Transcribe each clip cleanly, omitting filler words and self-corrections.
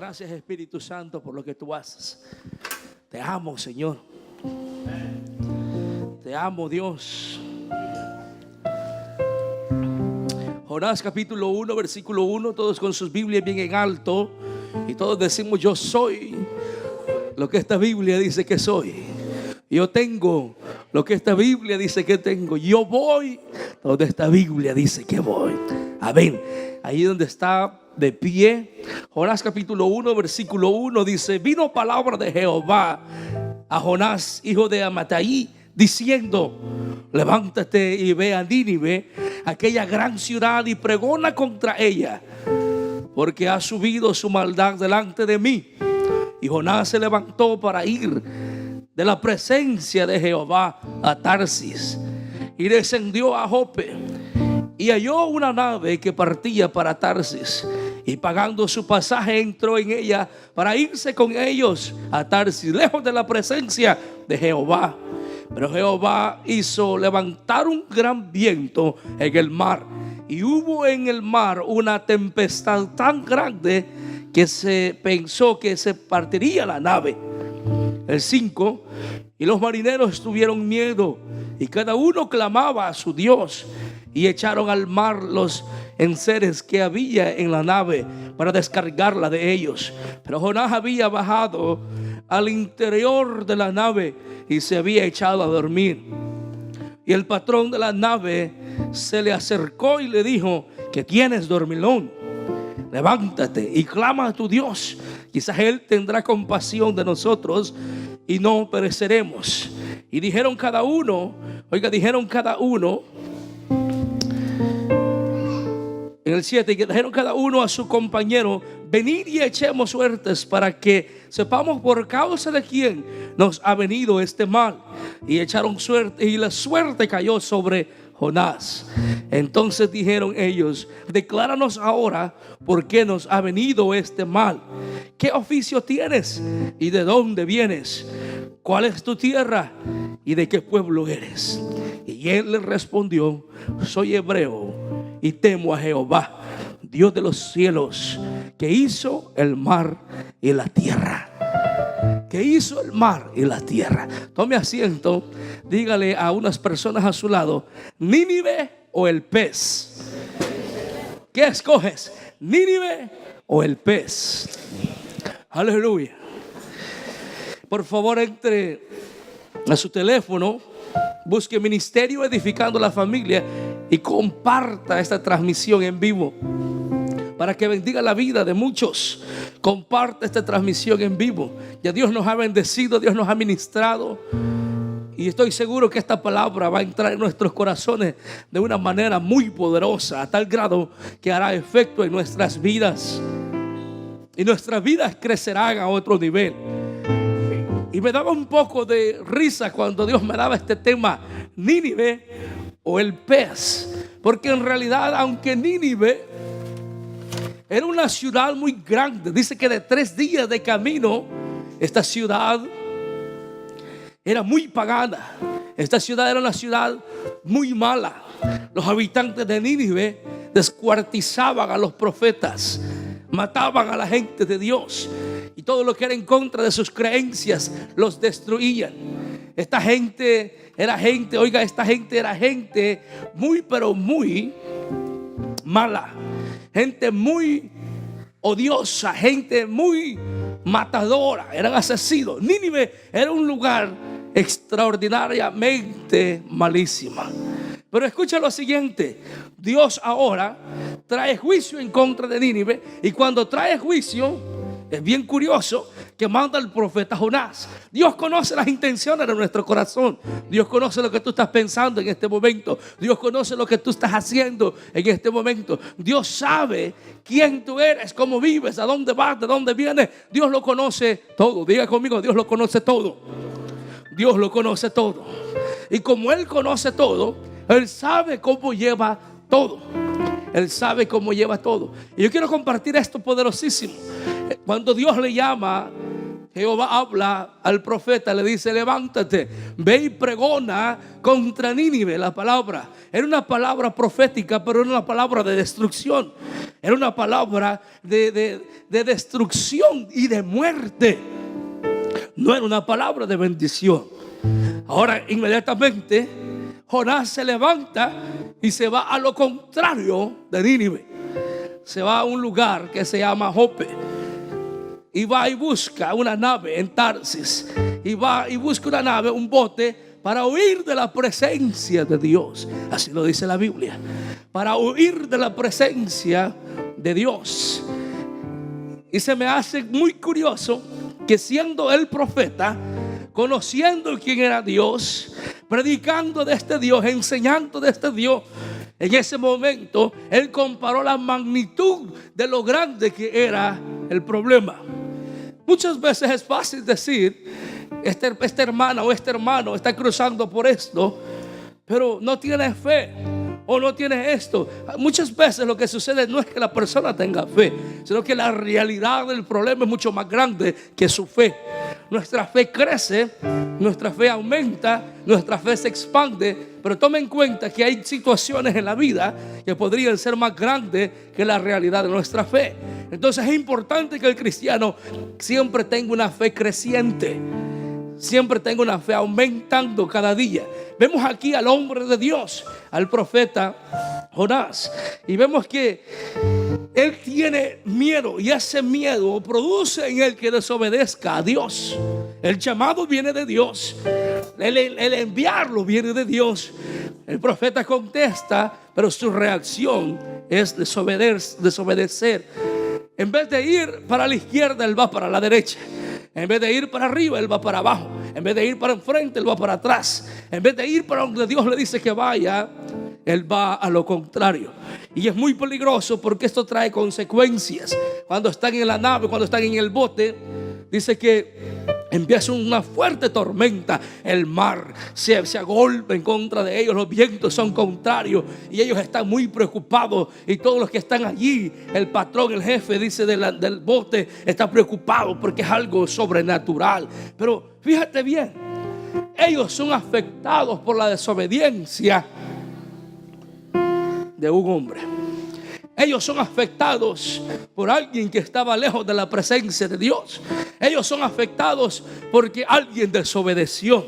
Gracias, Espíritu Santo, por lo que tú haces. Te amo, Señor. Te amo, Dios. Jonás capítulo 1, versículo 1. Todos con sus Biblias bien en alto. Y todos decimos: yo soy lo que esta Biblia dice que soy. Yo tengo lo que esta Biblia dice que tengo. Yo voy donde esta Biblia dice que voy. Amén. Ahí donde está de pie, Jonás capítulo 1, versículo 1 dice: vino palabra de Jehová a Jonás, hijo de Amittai, diciendo: levántate y ve a Nínive, aquella gran ciudad, y pregona contra ella, porque ha subido su maldad delante de mí. Y Jonás se levantó para ir de la presencia de Jehová a Tarsis, y descendió a Jope, y halló una nave que partía para Tarsis, y pagando su pasaje entró en ella para irse con ellos a Tarsis, lejos de la presencia de Jehová. Pero Jehová hizo levantar un gran viento en el mar, y hubo en el mar una tempestad tan grande que se pensó que se partiría la nave. El 5. Y los marineros tuvieron miedo, y cada uno clamaba a su Dios, y echaron al mar los enseres que había en la nave para descargarla de ellos. Pero Jonás había bajado al interior de la nave y se había echado a dormir. Y el patrón de la nave se le acercó y le dijo: ¿qué tienes, dormilón? Levántate y clama a tu Dios. Quizás Él tendrá compasión de nosotros y no pereceremos. Y dijeron cada uno, en el 7, que dijeron cada uno a su compañero: venid y echemos suertes para que sepamos por causa de quién nos ha venido este mal. Y echaron suerte, y la suerte cayó sobre Jonás. Entonces dijeron ellos: decláranos ahora por qué nos ha venido este mal. ¿Qué oficio tienes? ¿Y de dónde vienes? ¿Cuál es tu tierra? ¿Y de qué pueblo eres? Y él le respondió: soy hebreo y temo a Jehová, Dios de los cielos, que hizo el mar y la tierra. Que hizo el mar y la tierra. Tome asiento. Dígale a unas personas a su lado: Nínive o el pez. ¿Qué escoges? ¿Nínive o el pez? Aleluya. Por favor, entre a su teléfono, busque Ministerio Edificando la Familia y comparta esta transmisión en vivo para que bendiga la vida de muchos. Comparte esta transmisión en vivo. Ya Dios nos ha bendecido, Dios nos ha ministrado, y estoy seguro que esta palabra va a entrar en nuestros corazones de una manera muy poderosa, a tal grado que hará efecto en nuestras vidas, y nuestras vidas crecerán a otro nivel. Y me daba un poco de risa cuando Dios me daba este tema: Nínive o el pez. Porque en realidad, aunque Nínive era una ciudad muy grande, dice que de 3 días de camino, esta ciudad era muy pagana. Esta ciudad era una ciudad muy mala. Los habitantes de Nínive descuartizaban a los profetas, mataban a la gente de Dios, y todo lo que era en contra de sus creencias los destruían. Esta gente era gente muy, pero muy mala, gente muy odiosa, gente muy matadora, eran asesinos. Nínive era un lugar extraordinariamente malísima. Pero escucha lo siguiente: Dios ahora trae juicio en contra de Nínive, y cuando trae juicio, es bien curioso que manda al profeta Jonás. Dios conoce las intenciones de nuestro corazón. Dios conoce lo que tú estás pensando en este momento. Dios conoce lo que tú estás haciendo en este momento. Dios sabe quién tú eres, cómo vives, a dónde vas, de dónde vienes. Dios lo conoce todo. Diga conmigo: Dios lo conoce todo. Dios lo conoce todo. Y como Él conoce todo, Él sabe cómo lleva todo. Él sabe cómo lleva todo. Y yo quiero compartir esto poderosísimo. Cuando Dios le llama Jehová habla al profeta, le dice: levántate, ve y pregona contra Nínive. La palabra era una palabra profética, pero era una palabra de destrucción. Era una palabra de destrucción y de muerte. No era una palabra de bendición. Ahora inmediatamente Jonás se levanta y se va a lo contrario de Nínive. Se va a un lugar que se llama Jope. Y va y busca una nave en Tarsis. Y va y busca una nave, un bote, para huir de la presencia de Dios. Así lo dice la Biblia. Para huir de la presencia de Dios. Y se me hace muy curioso que, siendo el profeta, conociendo quién era Dios, predicando de este Dios, enseñando de este Dios, en ese momento él comparó la magnitud de lo grande que era el problema. Muchas veces es fácil decir: esta hermana o este hermano está cruzando por esto, pero no tiene fe, o no tiene esto. Muchas veces lo que sucede no es que la persona tenga fe, sino que la realidad del problema es mucho más grande que su fe. Nuestra fe crece, nuestra fe aumenta, nuestra fe se expande, pero tome en cuenta que hay situaciones en la vida que podrían ser más grandes que la realidad de nuestra fe. Entonces es importante que el cristiano siempre tenga una fe creciente, siempre tenga una fe aumentando cada día. Vemos aquí al hombre de Dios, al profeta Jonás, y vemos que él tiene miedo, y ese miedo produce en él que desobedezca a Dios. El llamado viene de Dios, el enviarlo viene de Dios. El profeta contesta, pero su reacción es desobedecer. En vez de ir para la izquierda, él va para la derecha. En vez de ir para arriba, él va para abajo. En vez de ir para enfrente, él va para atrás. En vez de ir para donde Dios le dice que vaya, él va a lo contrario. Y es muy peligroso, porque esto trae consecuencias. Cuando están en la nave, cuando están en el bote, dice que empieza una fuerte tormenta. El mar se agolpa en contra de ellos. Los vientos son contrarios y ellos están muy preocupados. Y todos los que están allí, el patrón, el jefe, dice del bote, está preocupado porque es algo sobrenatural. Pero fíjate bien, ellos son afectados por la desobediencia de un hombre. Ellos son afectados por alguien que estaba lejos de la presencia de Dios. Ellos son afectados porque alguien desobedeció.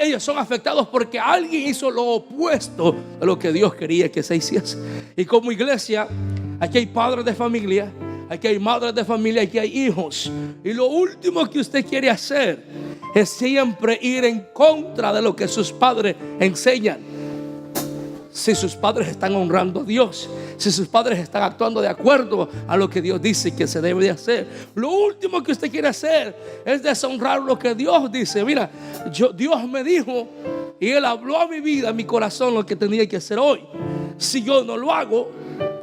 Ellos son afectados porque alguien hizo lo opuesto a lo que Dios quería que se hiciese. Y como iglesia, aquí hay padres de familia, aquí hay madres de familia, aquí hay hijos. Y lo último que usted quiere hacer es siempre ir en contra de lo que sus padres enseñan. Si sus padres están honrando a Dios, si sus padres están actuando de acuerdo a lo que Dios dice que se debe de hacer, lo último que usted quiere hacer es deshonrar lo que Dios dice. Mira, Dios me dijo, y Él habló a mi vida, a mi corazón, lo que tenía que hacer hoy. Si yo no lo hago,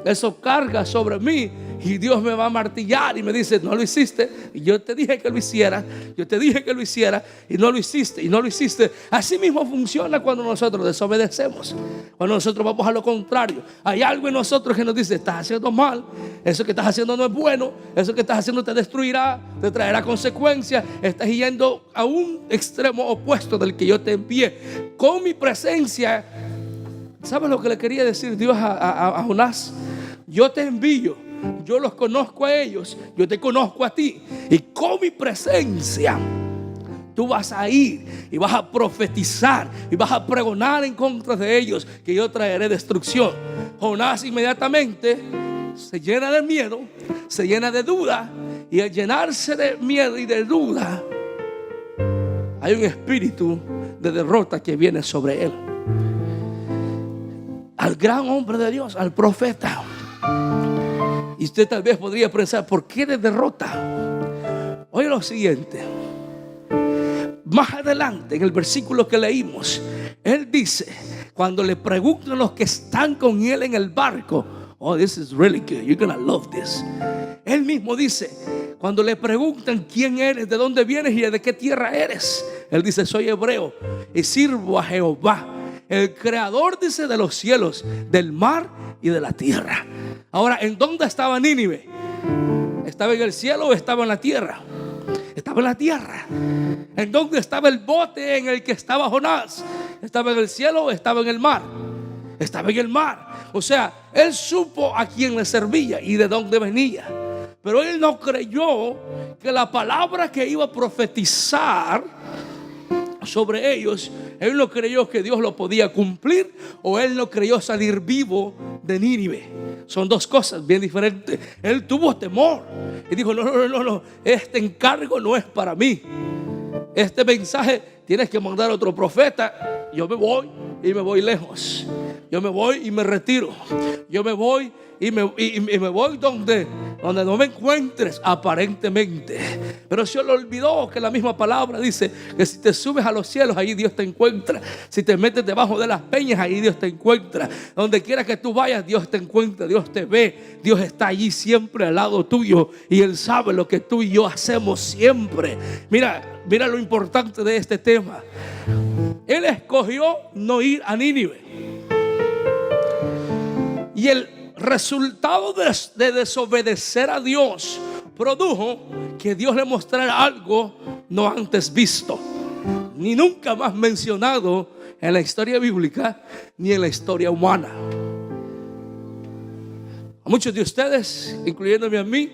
eso carga sobre mí, y Dios me va a martillar y me dice: no lo hiciste, y yo te dije que lo hiciera, yo te dije que lo hiciera, y no lo hiciste, y no lo hiciste. Así mismo funciona cuando nosotros desobedecemos, cuando nosotros vamos a lo contrario. Hay algo en nosotros que nos dice: estás haciendo mal, eso que estás haciendo no es bueno, eso que estás haciendo te destruirá, te traerá consecuencias, estás yendo a un extremo opuesto del que yo te envié. Con mi presencia, ¿sabes lo que le quería decir Dios a Jonás? Yo te envío, yo los conozco a ellos, yo te conozco a ti, y con mi presencia tú vas a ir y vas a profetizar y vas a pregonar en contra de ellos que yo traeré destrucción. Jonás inmediatamente se llena de miedo, se llena de duda, y al llenarse de miedo y de duda, hay un espíritu de derrota que viene sobre él. Al gran hombre de Dios, al profeta. Y usted tal vez podría pensar: ¿por qué de derrota? Oye lo siguiente. Más adelante, en el versículo que leímos, él dice, cuando le preguntan los que están con él en el barco: oh, this is really good, you're gonna love this. Él mismo dice, cuando le preguntan: ¿quién eres? ¿De dónde vienes? ¿Y de qué tierra eres? Él dice: soy hebreo y sirvo a Jehová, el creador, dice, de los cielos, del mar y de la tierra. Ahora, ¿en dónde estaba Nínive? ¿Estaba en el cielo o estaba en la tierra? Estaba en la tierra. ¿En dónde estaba el bote en el que estaba Jonás? ¿Estaba en el cielo o estaba en el mar? Estaba en el mar. O sea, él supo a quién le servía y de dónde venía. Pero él no creyó que la palabra que iba a profetizar sobre ellos, él no creyó que Dios lo podía cumplir, o él no creyó salir vivo de Nínive. Son dos cosas bien diferentes. Él tuvo temor y dijo: no, este encargo no es para mí. Este mensaje tienes que mandar a otro profeta. Yo me voy y me voy lejos. Yo me voy y me retiro. Yo me voy y me voy donde no me encuentres aparentemente. Pero se le olvidó que la misma palabra dice que si te subes a los cielos, ahí Dios te encuentra. Si te metes debajo de las peñas, ahí Dios te encuentra. Donde quiera que tú vayas, Dios te encuentra, Dios te ve. Dios está allí siempre al lado tuyo, y Él sabe lo que tú y yo hacemos siempre. Mira lo importante de este tema. Él escogió no ir a Nínive, y el resultado de desobedecer a Dios produjo que Dios le mostrara algo no antes visto, ni nunca más mencionado en la historia bíblica ni en la historia humana. A muchos de ustedes, incluyéndome a mí,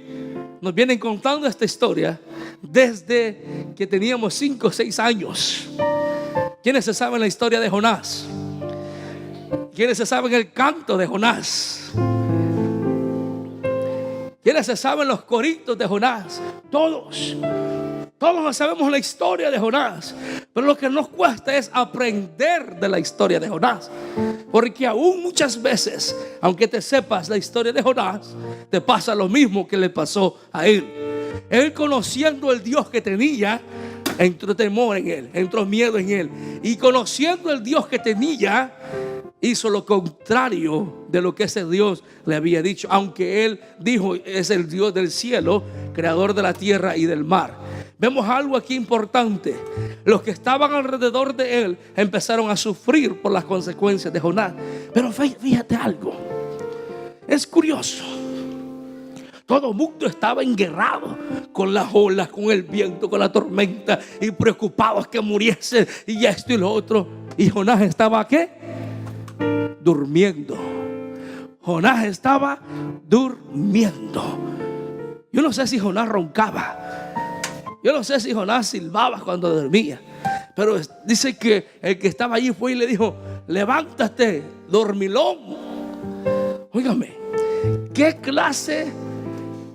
nos vienen contando esta historia desde que teníamos 5 o 6 años. ¿Quiénes se saben la historia de Jonás? ¿Quiénes se saben el canto de Jonás? ¿Quiénes se saben los coritos de Jonás? Todos nos sabemos la historia de Jonás. Pero lo que nos cuesta es aprender de la historia de Jonás. Porque aún muchas veces, aunque te sepas la historia de Jonás, te pasa lo mismo que le pasó a él. Él, conociendo el Dios que tenía, entró temor en él, entró miedo en él. Y conociendo el Dios que tenía, hizo lo contrario de lo que ese Dios le había dicho. Aunque él dijo: es el Dios del cielo, creador de la tierra y del mar. Vemos algo aquí importante. Los que estaban alrededor de él empezaron a sufrir por las consecuencias de Jonás. Pero fíjate algo, es curioso. Todo el mundo estaba enguerrado con las olas, con el viento, con la tormenta, y preocupados que muriese y esto y lo otro. Y Jonás estaba ¿qué? Durmiendo. Jonás estaba durmiendo. Yo no sé si Jonás roncaba. Yo no sé si Jonás silbaba cuando dormía. Pero dice que el que estaba allí fue y le dijo: levántate, dormilón. Óigame, ¿qué clase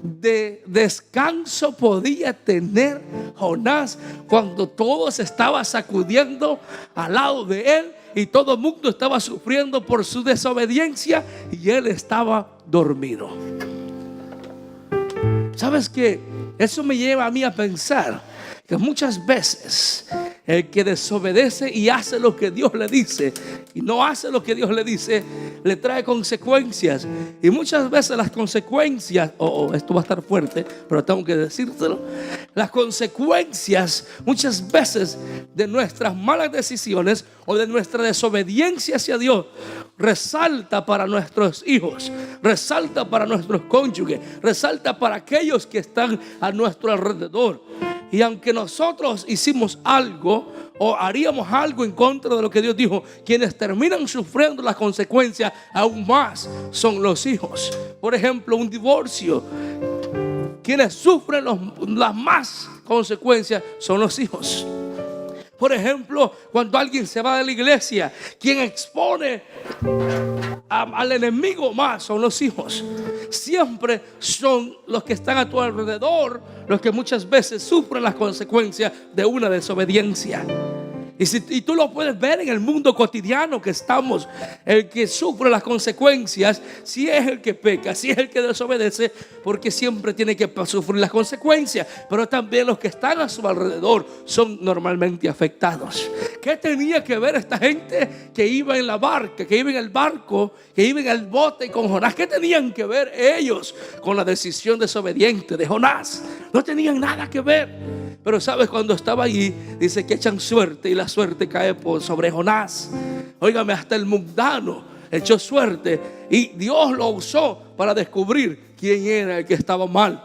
de descanso podía tener Jonás cuando todo se estaba sacudiendo al lado de él y todo el mundo estaba sufriendo por su desobediencia y él estaba dormido? ¿Sabes qué? Eso me lleva a mí a pensar que muchas veces el que desobedece y hace lo que Dios le dice y no hace lo que Dios le dice, le trae consecuencias. Y muchas veces las consecuencias, esto va a estar fuerte, pero tengo que decírtelo. Las consecuencias muchas veces de nuestras malas decisiones o de nuestra desobediencia hacia Dios resalta para nuestros hijos, resalta para nuestros cónyuges, resalta para aquellos que están a nuestro alrededor. Y aunque nosotros hicimos algo o haríamos algo en contra de lo que Dios dijo, quienes terminan sufriendo las consecuencias aún más son los hijos. Por ejemplo, un divorcio, quienes sufren las más consecuencias son los hijos. Por ejemplo, cuando alguien se va de la iglesia, quien expone al enemigo más son los hijos. Siempre son los que están a tu alrededor los que muchas veces sufren las consecuencias de una desobediencia. Y tú lo puedes ver en el mundo cotidiano que estamos. El que sufre las consecuencias, si es el que peca, si es el que desobedece, porque siempre tiene que sufrir las consecuencias. Pero también los que están a su alrededor son normalmente afectados. ¿Qué tenía que ver esta gente que iba en la barca, que iba en el barco, que iba en el bote con Jonás? ¿Qué tenían que ver ellos con la decisión desobediente de Jonás? No tenían nada que ver. Pero sabes, cuando estaba allí, dice que echan suerte y la suerte cae sobre Jonás. Óigame, hasta el mundano echó suerte y Dios lo usó para descubrir quién era el que estaba mal.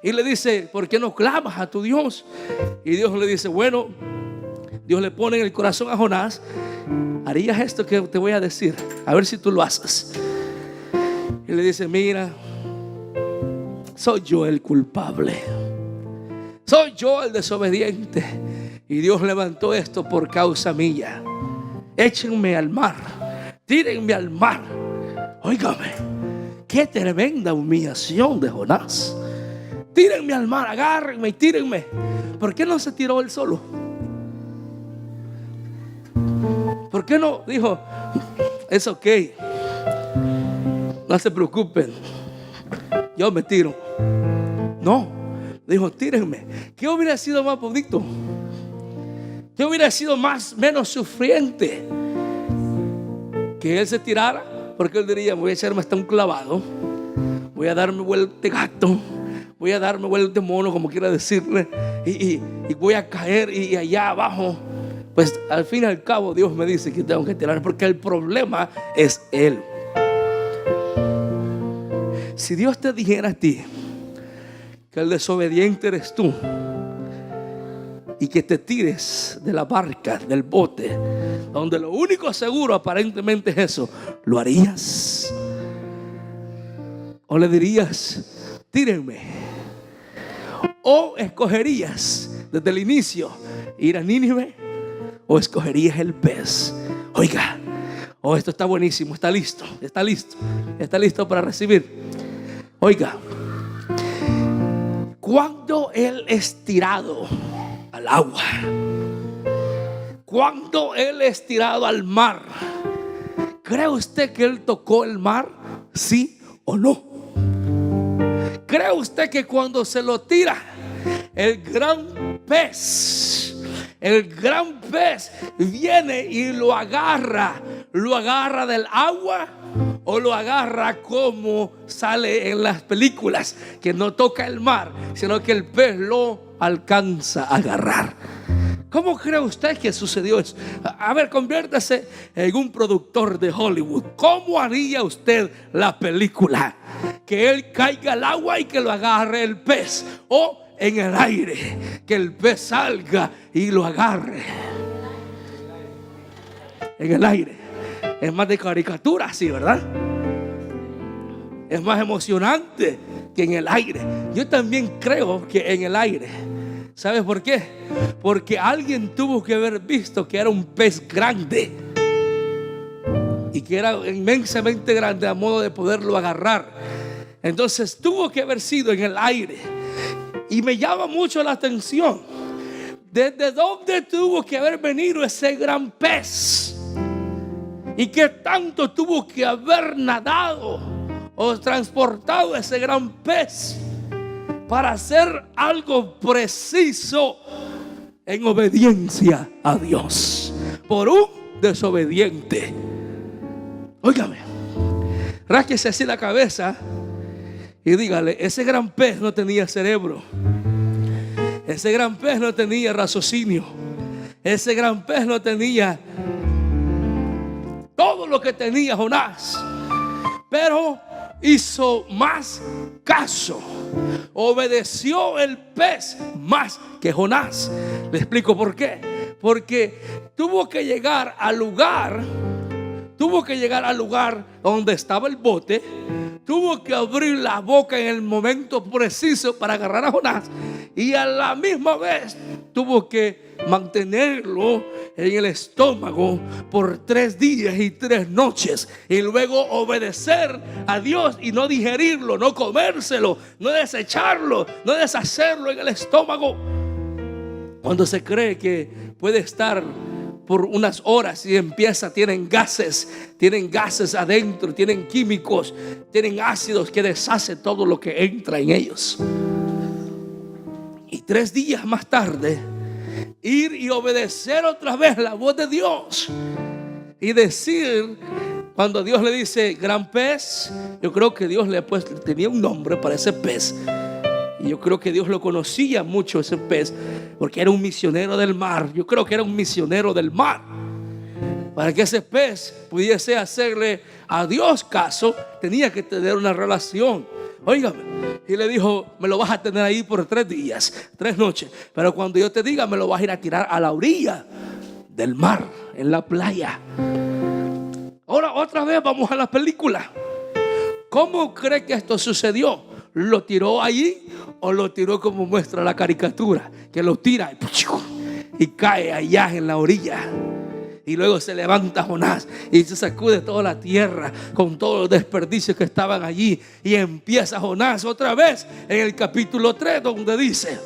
Y le dice: ¿por qué no clamas a tu Dios? Y Dios le dice: bueno, Dios le pone en el corazón a Jonás: harías esto que te voy a decir, a ver si tú lo haces. Y le dice: mira, soy yo el culpable, soy yo el desobediente, y Dios levantó esto por causa mía. Échenme al mar, tírenme al mar. Óigame, qué tremenda humillación de Jonás. Tírenme al mar, agárrenme y tírenme. ¿Por qué no se tiró él solo? ¿Por qué no dijo: es ok, no se preocupen, yo me tiro? No, dijo: tírenme. ¿Qué hubiera sido más bonito? ¿Qué hubiera sido menos sufriente? Que él se tirara, porque él diría: voy a echarme hasta un clavado, voy a darme vuelta de gato, voy a darme vuelta de mono, como quiera decirle, y voy a caer, y allá abajo, pues al fin y al cabo Dios me dice que tengo que tirar, porque el problema es él. Si Dios te dijera a ti que el desobediente eres tú, y que te tires de la barca, del bote, donde lo único seguro aparentemente es eso, ¿lo harías? ¿O le dirías: tírenme? ¿O escogerías desde el inicio ir a Nínive? ¿O escogerías el pez? Oiga, esto está buenísimo, está listo, está listo, está listo para recibir. Oiga, cuando él es tirado al agua, cuando él es tirado al mar, ¿cree usted que él tocó el mar? ¿Sí o no? ¿Cree usted que cuando se lo tira, el gran pez viene y lo agarra del agua? ¿O lo agarra como sale en las películas, que no toca el mar, sino que el pez lo alcanza a agarrar? ¿Cómo cree usted que sucedió eso? A ver, conviértase en un productor de Hollywood. ¿Cómo haría usted la película? Que él caiga al agua y que lo agarre el pez, o en el aire, que el pez salga y lo agarre. En el aire es más de caricatura, sí, ¿verdad? Es más emocionante que en el aire. Yo también creo que en el aire. ¿Sabes por qué? Porque alguien tuvo que haber visto que era un pez grande, y que era inmensamente grande a modo de poderlo agarrar. Entonces tuvo que haber sido en el aire. Y me llama mucho la atención: ¿desde dónde tuvo que haber venido ese gran pez? ¿Y qué tanto tuvo que haber nadado o transportado ese gran pez para hacer algo preciso en obediencia a Dios por un desobediente? Óigame, rásquese así la cabeza y dígale: ese gran pez no tenía cerebro, ese gran pez no tenía raciocinio, ese gran pez no tenía todo lo que tenía Jonás, pero hizo más caso, obedeció el pez más que Jonás. Le explico por qué. Porque tuvo que llegar al lugar donde estaba el bote, tuvo que abrir la boca en el momento preciso para agarrar a Jonás, y a la misma vez tuvo que mantenerlo en el estómago por 3 días y 3 noches, y luego obedecer a Dios y no digerirlo, no comérselo, no desecharlo, no deshacerlo en el estómago. Cuando se cree que puede estar por unas horas y tienen gases adentro, tienen químicos, tienen ácidos que deshacen todo lo que entra en ellos. Y 3 días más tarde, ir y obedecer otra vez la voz de Dios y decir, cuando Dios le dice gran pez, yo creo que Dios tenía un nombre para ese pez, y yo creo que Dios lo conocía mucho, ese pez, porque era un misionero del mar. Yo creo que era un misionero del mar. Para que ese pez pudiese hacerle a Dios caso, tenía que tener una relación Óigame. Y le dijo: me lo vas a tener ahí por 3 días, 3 noches. Pero cuando yo te diga, me lo vas a ir a tirar a la orilla del mar, en la playa. Ahora otra vez vamos a la película. ¿Cómo cree que esto sucedió? ¿Lo tiró allí o lo tiró como muestra la caricatura? Que lo tira y cae allá en la orilla. Y luego se levanta Jonás y se sacude toda la tierra con todos los desperdicios que estaban allí. Y empieza Jonás otra vez en el capítulo 3, donde dice: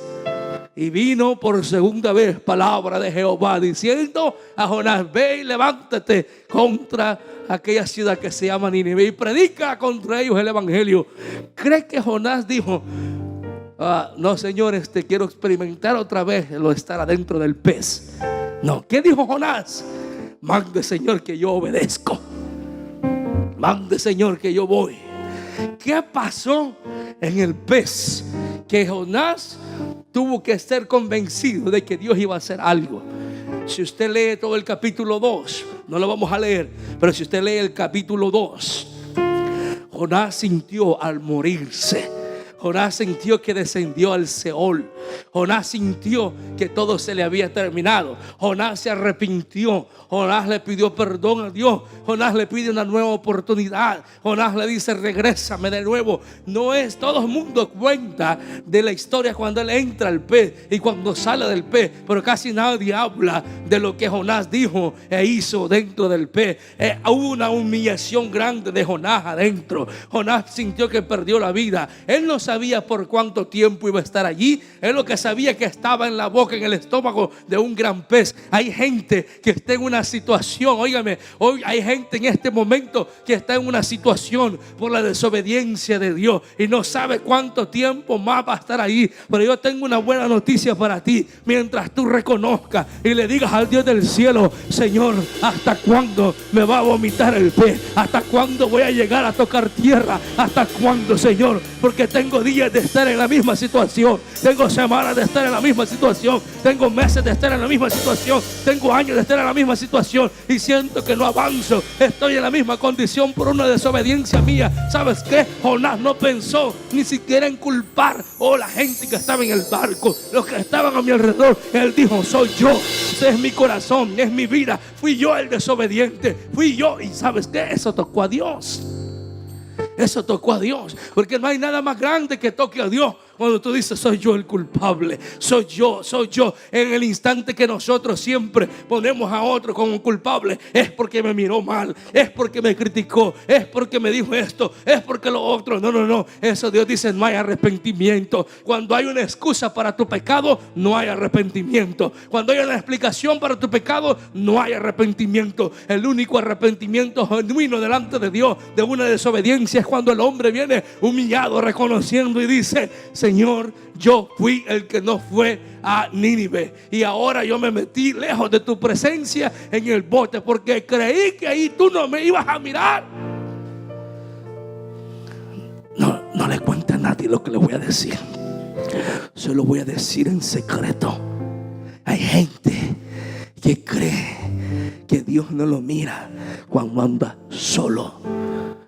y vino por segunda vez palabra de Jehová diciendo a Jonás: ve y levántate contra aquella ciudad que se llama Nínive y predica contra ellos el evangelio. ¿Cree que Jonás dijo: no, Señor, quiero experimentar otra vez lo de estar adentro del pez? No. ¿Qué dijo Jonás? Mande, Señor, que yo obedezco. Mande, Señor, que yo voy. ¿Qué pasó en el pez? Que Jonás tuvo que ser convencido de que Dios iba a hacer algo. Si usted lee todo el capítulo 2, no lo vamos a leer, pero si usted lee el capítulo 2, Jonás sintió al morirse. Jonás sintió que descendió al Seol. Jonás sintió que todo se le había terminado. Jonás se arrepintió. Jonás le pidió perdón a Dios. Jonás le pide una nueva oportunidad. Jonás le dice: regrésame de nuevo. No es, todo el mundo cuenta de la historia cuando él entra al pez y cuando sale del pez, pero casi nadie habla de lo que Jonás dijo e hizo dentro del pez. Hubo una humillación grande de Jonás adentro. Jonás sintió que perdió la vida. Él no sabía por cuánto tiempo iba a estar allí. Él lo que sabía que estaba en la boca, en el estómago de un gran pez. Hay gente que está en una situación, óigame, hoy hay gente en este momento que está en una situación por la desobediencia de Dios y no sabe cuánto tiempo más va a estar ahí. Pero yo tengo una buena noticia para ti. Mientras tú reconozcas y le digas al Dios del cielo: Señor, ¿hasta cuándo me va a vomitar el pez? ¿Hasta cuándo voy a llegar a tocar tierra? ¿Hasta cuándo, Señor? Porque tengo días de estar en la misma situación, tengo semanas de estar en la misma situación, tengo meses de estar en la misma situación, tengo años de estar en la misma situación y siento que no avanzo. Estoy en la misma condición por una desobediencia mía. ¿Sabes qué? Jonás no pensó ni siquiera en culpar la gente que estaba en el barco, los que estaban a mi alrededor. Él dijo: soy yo, ese es mi corazón, es mi vida, fui yo el desobediente, fui yo. Y ¿sabes qué? Eso tocó a Dios. Eso tocó a Dios, porque no hay nada más grande que toque a Dios. Cuando tú dices: soy yo el culpable, soy yo. En el instante que nosotros siempre ponemos a otro como culpable, es porque me miró mal, es porque me criticó, es porque me dijo esto, es porque lo otro. No. Eso Dios dice: no hay arrepentimiento. Cuando hay una excusa para tu pecado, no hay arrepentimiento. Cuando hay una explicación para tu pecado, no hay arrepentimiento. El único arrepentimiento genuino delante de Dios de una desobediencia es cuando el hombre viene humillado, reconociendo y dice: Señor, yo fui el que no fue a Nínive y ahora yo me metí lejos de tu presencia en el bote porque creí que ahí tú no me ibas a mirar. No le cuente a nadie lo que le voy a decir. Se lo voy a decir en secreto. Hay gente que cree que Dios no lo mira cuando anda solo.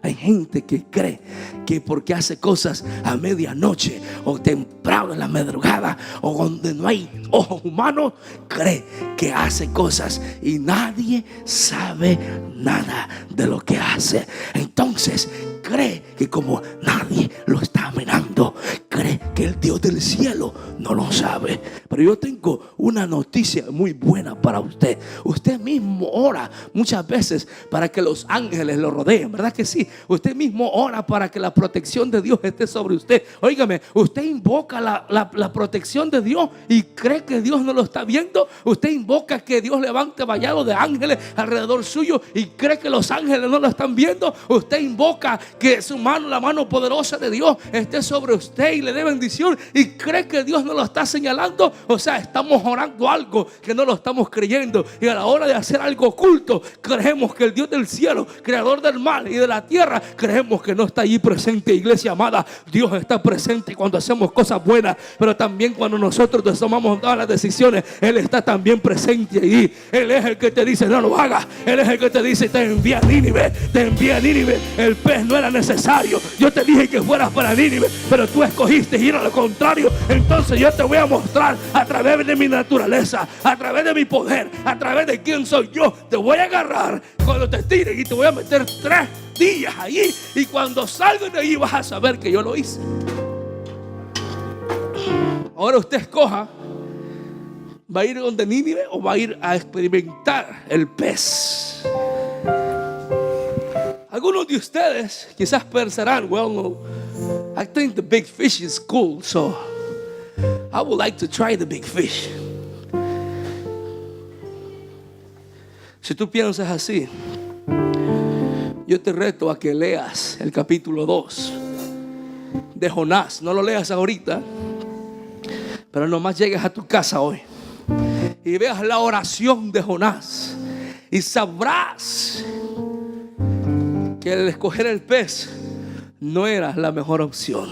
Hay gente que cree que porque hace cosas a medianoche o temprano en la madrugada o donde no hay ojos humanos, cree que hace cosas y nadie sabe nada de lo que hace. Entonces cree que como nadie lo está mirando, cree que el Dios del cielo no lo sabe. Pero yo tengo una noticia muy buena para usted. Usted mismo ora muchas veces para que los ángeles lo rodeen, ¿verdad que sí? Usted mismo ora para que la protección de Dios esté sobre usted. Óigame, usted invoca la protección de Dios y cree que Dios no lo está viendo. Usted invoca que Dios levante vallado de ángeles alrededor suyo y cree que los ángeles no lo están viendo. Usted invoca que su mano, la mano poderosa de Dios, esté sobre usted y le dé bendición y cree que Dios no lo está señalando. O sea, estamos orando algo que no lo estamos creyendo, y a la hora de hacer algo oculto creemos que el Dios del cielo, creador del mar y de la tierra, tierra, creemos que no está allí presente. Iglesia amada, Dios está presente cuando hacemos cosas buenas, pero también cuando nosotros tomamos todas las decisiones, Él está también presente allí. Él es el que te dice no lo hagas. Él es el que te dice te envía a Nínive, te envía a Nínive. El pez no era necesario, yo te dije que fueras para Nínive, pero tú escogiste ir a lo contrario. Entonces yo te voy a mostrar a través de mi naturaleza, a través de mi poder, a través de quién soy yo. Te voy a agarrar cuando te tires y te voy a meter 3 días allí, y cuando salgas de allí vas a saber que yo lo hice. Ahora usted escoja, ¿va a ir donde Nínive o va a ir a experimentar el pez? Algunos de ustedes quizás pensarán, well, I think the big fish is cool, so I would like to try the big fish. Si tú piensas así, yo te reto a que leas el capítulo 2 de Jonás. No lo leas ahorita, pero nomás llegues a tu casa hoy y veas la oración de Jonás, y sabrás que el escoger el pez no era la mejor opción,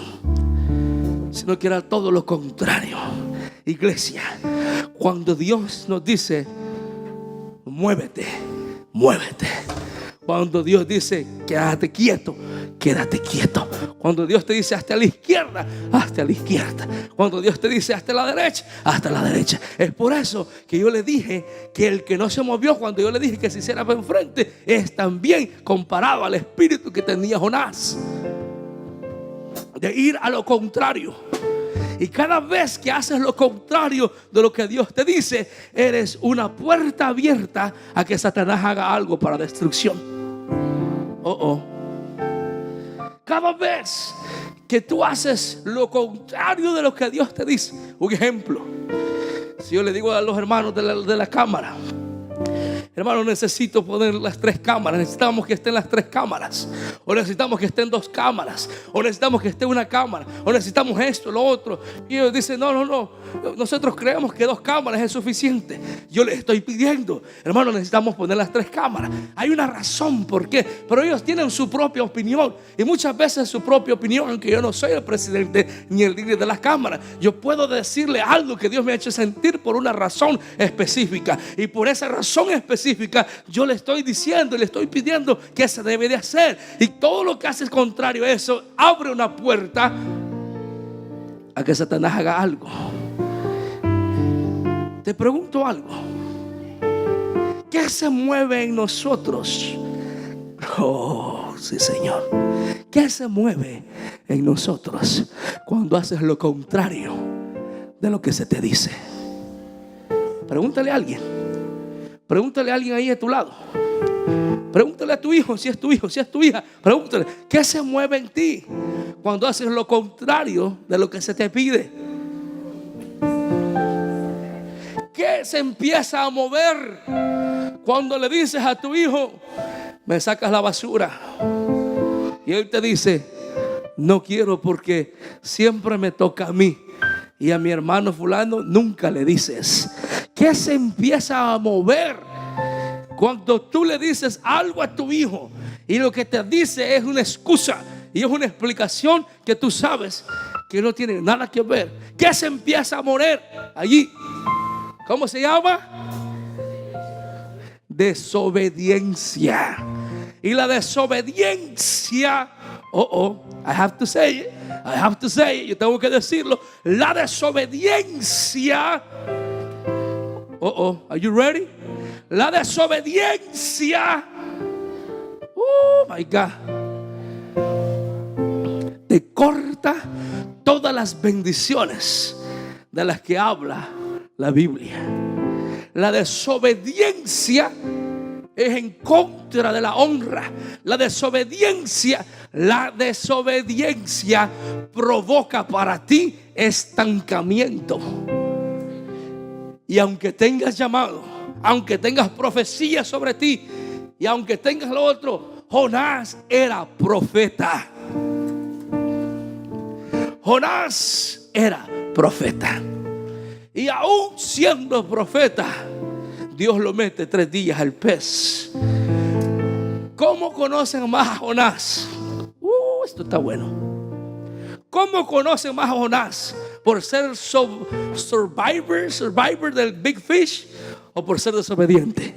sino que era todo lo contrario. Iglesia, cuando Dios nos dice muévete, muévete. Cuando Dios dice quédate quieto, quédate quieto. Cuando Dios te dice hasta la izquierda, hasta la izquierda. Cuando Dios te dice hasta la derecha, hasta la derecha. Es por eso que yo le dije que el que no se movió cuando yo le dije que se hiciera para enfrente es también comparado al espíritu que tenía Jonás, de ir a lo contrario. Y cada vez que haces lo contrario de lo que Dios te dice, eres una puerta abierta a que Satanás haga algo para destrucción. Cada vez que tú haces lo contrario de lo que Dios te dice. Un ejemplo, si yo le digo a los hermanos de la cámara, hermano, necesito poner las 3 cámaras. Necesitamos que estén las 3 cámaras. O necesitamos que estén 2 cámaras. O necesitamos que esté una cámara. O necesitamos esto, lo otro. Y ellos dicen, no. Nosotros creemos que 2 cámaras es suficiente. Yo les estoy pidiendo, hermano, necesitamos poner las 3 cámaras. Hay una razón por qué. Pero ellos tienen su propia opinión. Y muchas veces su propia opinión, aunque yo no soy el presidente ni el líder de las cámaras, yo puedo decirle algo que Dios me ha hecho sentir por una razón específica. Y por esa razón específica yo le estoy diciendo y le estoy pidiendo que se debe de hacer. Y todo lo que hace contrario a eso abre una puerta a que Satanás haga algo. Te pregunto algo: ¿qué se mueve en nosotros? Oh, sí, Señor. ¿Qué se mueve en nosotros cuando haces lo contrario de lo que se te dice? Pregúntale a alguien. Pregúntale a alguien ahí a tu lado. Pregúntale a tu hijo, si es tu hijo, si es tu hija. Pregúntale, ¿qué se mueve en ti cuando haces lo contrario de lo que se te pide? ¿Qué se empieza a mover cuando le dices a tu hijo, me sacas la basura? Y él te dice, no quiero porque siempre me toca a mí y a mi hermano fulano nunca le dices. ¿Qué se empieza a mover cuando tú le dices algo a tu hijo y lo que te dice es una excusa y es una explicación que tú sabes que no tiene nada que ver? ¿Qué se empieza a mover allí? ¿Cómo se llama? Desobediencia. Y la desobediencia, I have to say it. I have to say it. Yo tengo que decirlo. La desobediencia. Are you ready? La desobediencia. Oh my God. Te corta todas las bendiciones de las que habla la Biblia. La desobediencia es en contra de la honra. La desobediencia provoca para ti estancamiento. Y aunque tengas llamado, aunque tengas profecía sobre ti, y aunque tengas lo otro, Jonás era profeta. Jonás era profeta. Y aún siendo profeta, Dios lo mete 3 días al pez. ¿Cómo conocen más a Jonás? Esto está bueno. ¿Cómo conocen más a Jonás? ¿Por ser survivor del Big Fish o por ser desobediente?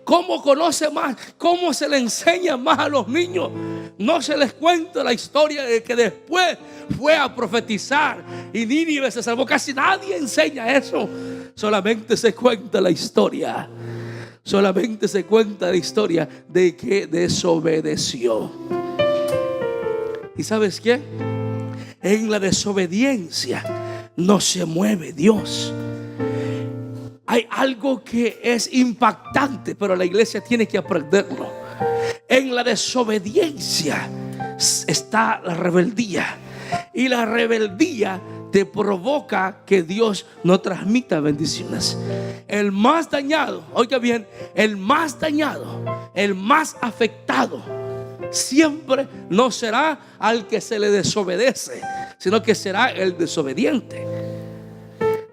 ¿Cómo conoce más? ¿Cómo se le enseña más a los niños? No se les cuenta la historia de que después fue a profetizar y Nínive se salvó. Casi nadie enseña eso. Solamente se cuenta la historia. Solamente se cuenta la historia de que desobedeció. ¿Y sabes qué? En la desobediencia no se mueve Dios. Hay algo que es impactante, pero la iglesia tiene que aprenderlo. En la desobediencia está la rebeldía. Y la rebeldía te provoca que Dios no transmita bendiciones. El más dañado, oiga bien, el más dañado, el más afectado, siempre no será al que se le desobedece, sino que será el desobediente.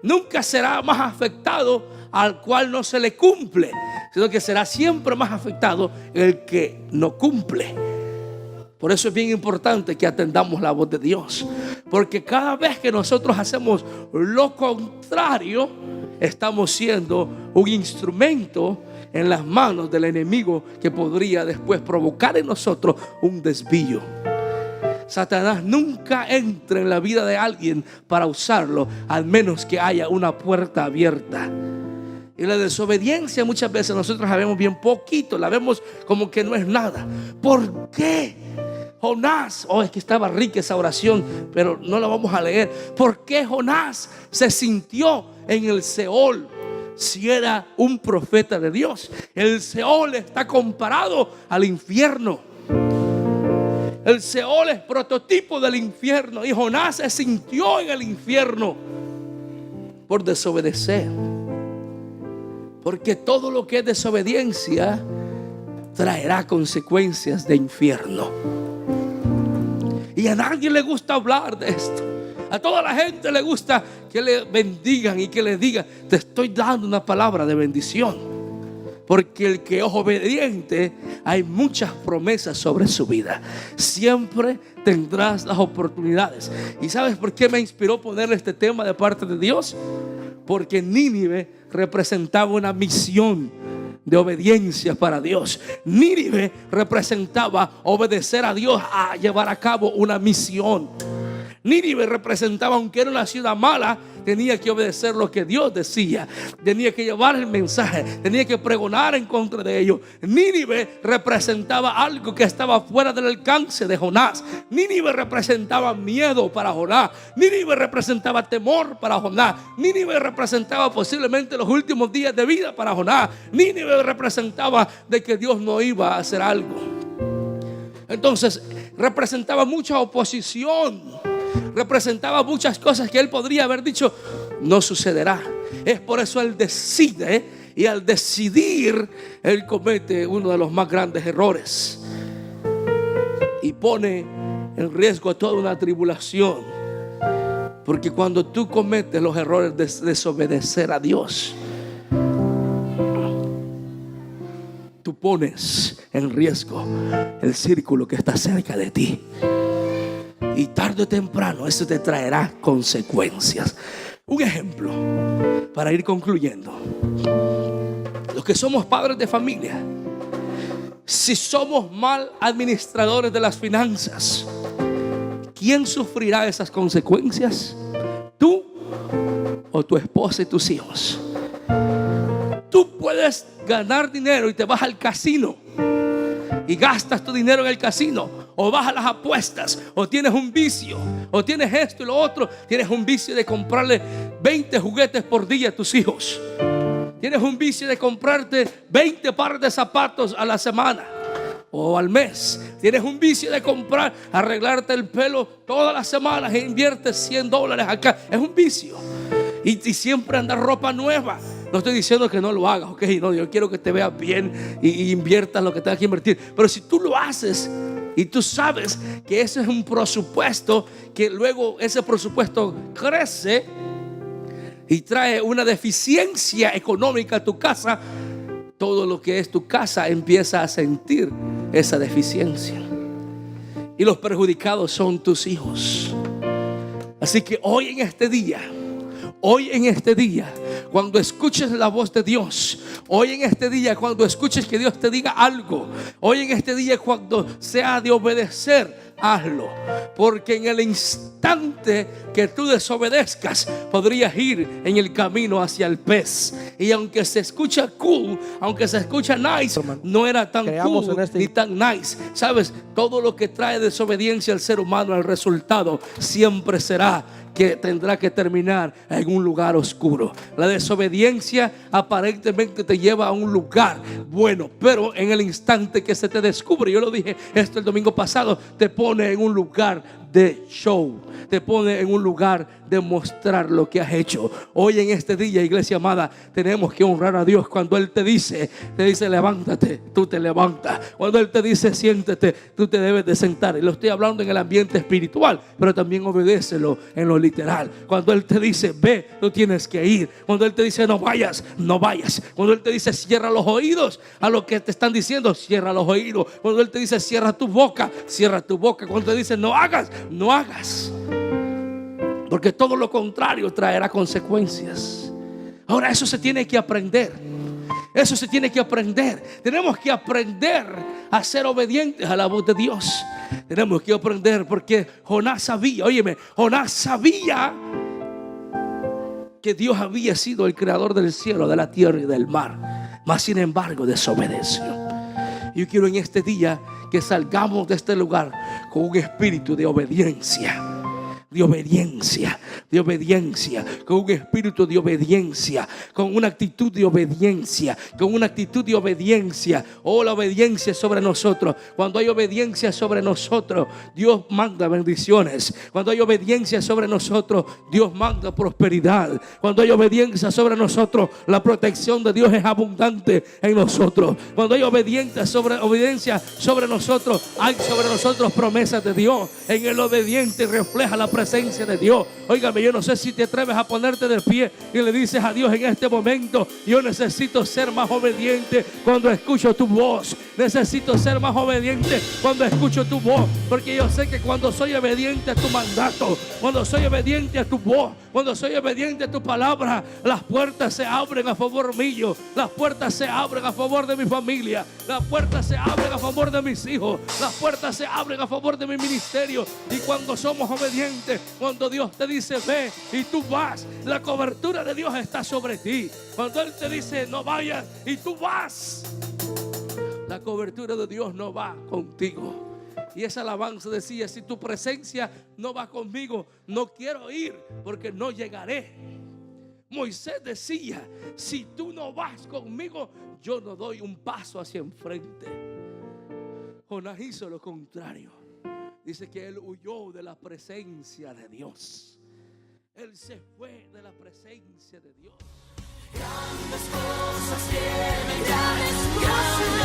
Nunca será más afectado al cual no se le cumple, sino que será siempre más afectado el que no cumple. Por eso es bien importante que atendamos la voz de Dios, porque cada vez que nosotros hacemos lo contrario, estamos siendo un instrumento en las manos del enemigo que podría después provocar en nosotros un desvío. Satanás nunca entra en la vida de alguien para usarlo, al menos que haya una puerta abierta. Y la desobediencia muchas veces nosotros la vemos bien poquito, la vemos como que no es nada. ¿Por qué? Jonás, es que estaba rica esa oración, pero no la vamos a leer. ¿Por qué Jonás se sintió en el Seol si era un profeta de Dios? El Seol está comparado al infierno. El Seol es prototipo del infierno, y Jonás se sintió en el infierno por desobedecer. Porque todo lo que es desobediencia traerá consecuencias de infierno. Y a nadie le gusta hablar de esto. A toda la gente le gusta que le bendigan y que le digan: te estoy dando una palabra de bendición. Porque el que es obediente, hay muchas promesas sobre su vida. Siempre tendrás las oportunidades. ¿Y sabes por qué me inspiró ponerle este tema de parte de Dios? Porque Nínive representaba una misión de obediencia para Dios. Nínive representaba obedecer a Dios, a llevar a cabo una misión. Nínive representaba, aunque era una ciudad mala, tenía que obedecer lo que Dios decía, tenía que llevar el mensaje, tenía que pregonar en contra de ellos. Nínive representaba algo que estaba fuera del alcance de Jonás. Nínive representaba miedo para Jonás. Nínive representaba temor para Jonás. Nínive representaba posiblemente los últimos días de vida para Jonás. Nínive representaba de que Dios no iba a hacer algo. Entonces representaba mucha oposición, representaba muchas cosas que él podría haber dicho: no sucederá. Es por eso él decide, y al decidir él comete uno de los más grandes errores y pone en riesgo a toda una tribulación. Porque cuando tú cometes los errores de desobedecer a Dios, tú pones en riesgo el círculo que está cerca de ti. Y tarde o temprano eso te traerá consecuencias. Un ejemplo para ir concluyendo: los que somos padres de familia, si somos mal administradores de las finanzas, ¿quién sufrirá esas consecuencias? ¿Tú o tu esposa y tus hijos? Tú puedes ganar dinero y te vas al casino y gastas tu dinero en el casino, o vas a las apuestas, o tienes un vicio, o tienes esto y lo otro. Tienes un vicio de comprarle 20 juguetes por día a tus hijos. Tienes un vicio de comprarte 20 pares de zapatos a la semana o al mes. Tienes un vicio de comprar, arreglarte el pelo todas las semanas e inviertes $100 acá. Es un vicio. Y siempre andar ropa nueva. No estoy diciendo que no lo hagas, ok. No, yo quiero que te veas bien y inviertas lo que tengas que invertir. Pero si tú lo haces y tú sabes que ese es un presupuesto, que luego ese presupuesto crece y trae una deficiencia económica a tu casa, todo lo que es tu casa empieza a sentir esa deficiencia. Y los perjudicados son tus hijos. Así que hoy en este día, cuando escuches la voz de Dios, hoy en este día, cuando escuches que Dios te diga algo, hoy en este día, cuando sea de obedecer, hazlo. Porque en el instante que tú desobedezcas, podrías ir en el camino hacia el pez. Y aunque se escucha cool, aunque se escucha nice, no era tan cool ni tan nice. Sabes, todo lo que trae desobediencia al ser humano, el resultado siempre será que tendrá que terminar en un lugar oscuro. La desobediencia aparentemente te lleva a un lugar bueno, pero en el instante que se te descubre, yo lo dije esto el domingo pasado, te pone en un lugar de show, te pone en un lugar de mostrar lo que has hecho. Hoy en este día, iglesia amada, tenemos que honrar a Dios. Cuando Él te dice levántate, tú te levantas. Cuando Él te dice siéntete, tú te debes de sentar. Y lo estoy hablando en el ambiente espiritual, pero también obedécelo en lo literal. Cuando Él te dice ve, tú tienes que ir. Cuando Él te dice no vayas, no vayas. Cuando Él te dice cierra los oídos a lo que te están diciendo, cierra los oídos. Cuando Él te dice cierra tu boca, cierra tu boca. Cuando te dice no hagas, no hagas. Porque todo lo contrario traerá consecuencias. Ahora eso se tiene que aprender. Eso se tiene que aprender. Tenemos que aprender a ser obedientes a la voz de Dios. Tenemos que aprender porque Jonás sabía, óyeme, Jonás sabía que Dios había sido el creador del cielo, de la tierra y del mar. Mas sin embargo desobedeció. Yo quiero en este día que salgamos de este lugar con un espíritu de obediencia. De obediencia, con un espíritu de obediencia, con una actitud de obediencia, Oh, la obediencia sobre nosotros. Cuando hay obediencia sobre nosotros, Dios manda bendiciones. Cuando hay obediencia sobre nosotros, Dios manda prosperidad. Cuando hay obediencia sobre nosotros, la protección de Dios es abundante en nosotros. Cuando hay obediencia sobre nosotros, hay sobre nosotros promesas de Dios. En el obediente refleja la presencia de Dios. Óigame, yo no sé si te atreves a ponerte de pie y le dices a Dios en este momento: yo necesito ser más obediente cuando escucho tu voz. Necesito ser más obediente cuando escucho tu voz, porque yo sé que cuando soy obediente a tu mandato, cuando soy obediente a tu voz, cuando soy obediente a tu palabra, las puertas se abren a favor mío. Las puertas se abren a favor de mi familia. Las puertas se abren a favor de mis hijos. Las puertas se abren a favor de mi ministerio. Y cuando somos obedientes, cuando Dios te dice ve y tú vas, la cobertura de Dios está sobre ti. Cuando Él te dice no vayas y tú vas, la cobertura de Dios no va contigo. Y esa alabanza decía: si tu presencia no va conmigo, no quiero ir porque no llegaré. Moisés decía: si tú no vas conmigo, yo no doy un paso hacia enfrente. Jonás hizo lo contrario. Dice que él huyó de la presencia de Dios. Él se fue de la presencia de Dios. Grandes cosas tienen, grandes cosas.